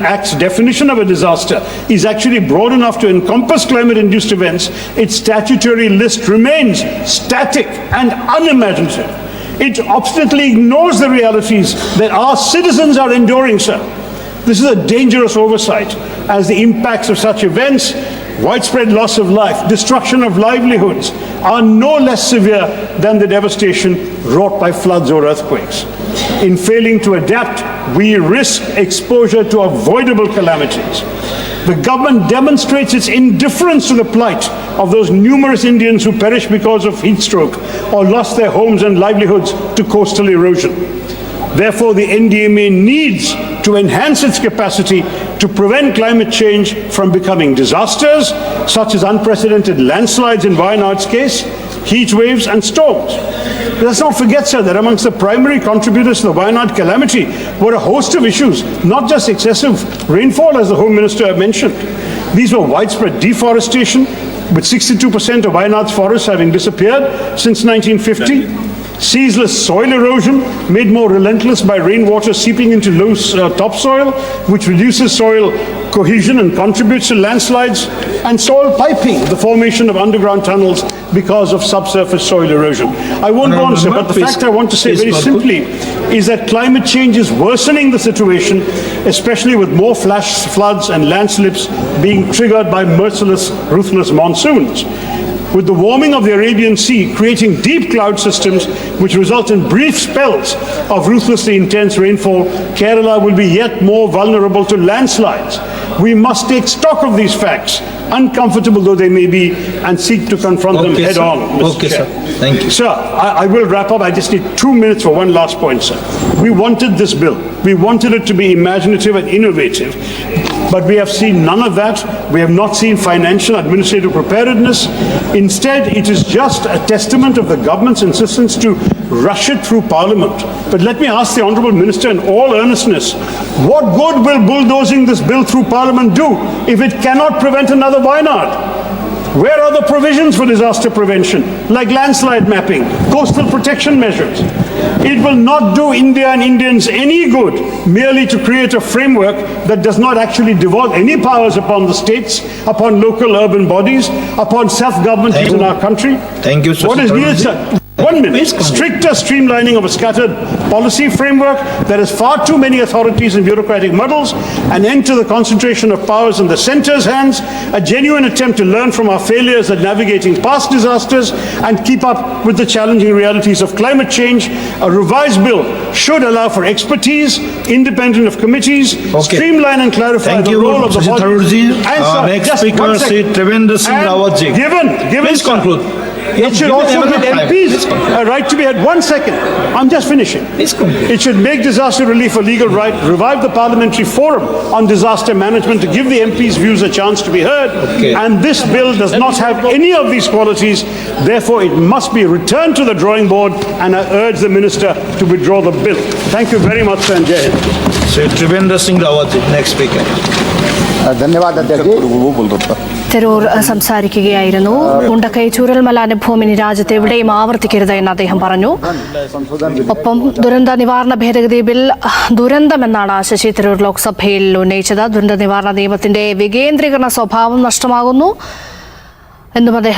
Act's definition of a disaster is actually broad enough to encompass climate-induced events, its statutory list remains static and unimaginative. It obstinately ignores the realities that our citizens are enduring, sir. This is a dangerous oversight, as the impacts of such events, widespread loss of life, destruction of livelihoods, are no less severe than the devastation wrought by floods or earthquakes. In failing to adapt, we risk exposure to avoidable calamities. The government demonstrates its indifference to the plight of those numerous Indians who perished because of heat stroke or lost their homes and livelihoods to coastal erosion. Therefore, the NDMA needs to enhance its capacity to prevent climate change from becoming disasters, such as unprecedented landslides in Wayanad's case, heat waves and storms. Let's not forget, sir, that amongst the primary contributors to the Wayanad calamity were a host of issues, not just excessive rainfall, as the Home Minister mentioned. These were widespread deforestation, with 62% of Wayanad's forests having disappeared since 1950. Ceaseless soil erosion, made more relentless by rainwater seeping into loose topsoil, which reduces soil cohesion and contributes to landslides, and soil piping, the formation of underground tunnels because of subsurface soil erosion. I won't go on, sir, but the fact I want to say very simply is that climate change is worsening the situation, especially with more flash floods and landslips being triggered by merciless, ruthless monsoons. With the warming of the Arabian Sea creating deep cloud systems which result in brief spells of ruthlessly intense rainfall, Kerala will be yet more vulnerable to landslides. We must take stock of these facts, uncomfortable though they may be, and seek to confront them head on, Mr. Chair. Sir. Thank you. Sir, I will wrap up. I just need 2 minutes for one last point, sir. We wanted this bill. We wanted it to be imaginative and innovative. But we have seen none of that. We have not seen financial administrative preparedness. Instead, it is just a testament of the government's insistence to rush it through Parliament. But let me ask the Honourable Minister in all earnestness, what good will bulldozing this bill through Parliament do if it cannot prevent another Wayanad? Where are the provisions for disaster prevention, like landslide mapping, coastal protection measures? It will not do India and Indians any good merely to create a framework that does not actually devolve any powers upon the states, upon local urban bodies, upon self-government in our country. Thank you, sir. What is needed, sir? 1 minute. Stricter streamlining of a scattered policy framework that has far too many authorities and bureaucratic muddles, an end to the concentration of powers in the centre's hands, a genuine attempt to learn from our failures at navigating past disasters and keep up with the challenging realities of climate change. A revised bill should allow for expertise, independent of committees, streamline and clarify the role of the body. And sir, next just speaker, Trivendra Singh Rawat ji. Given, Please conclude. It should also give MPs a right to be heard. 1 second. I'm just finishing. It should make disaster relief a legal right, revive the parliamentary forum on disaster management to give the MPs' views a chance to be heard. And this bill does not have any of these qualities. Therefore, it must be returned to the drawing board, and I urge the minister to withdraw the bill. Thank you very much, Sanjay. Sir Trivendra Singh Rawat ji, next speaker. Theroor സംസാരിക്കുകയായിരുന്നു. മുണ്ടക്കൈ ചൂരൽമല അനുഭവം ഇനി രാജ്യത്ത് എവിടെയും ആവർത്തിക്കരുത് എന്ന് അദ്ദേഹം പറഞ്ഞു. ഒപ്പം ദുരന്ത നിവാരണ ഭേദഗതി ബിൽ ദുരന്തമെന്നാണ് ശശി തരൂർ ലോക്സഭയിൽ ഉന്നയിച്ചത്. ദുരന്ത നിവാരണ നിയമത്തിന്റെ വികേന്ദ്രീകരണ സ്വഭാവം നഷ്ടമാകുന്നു എന്നും അദ്ദേഹം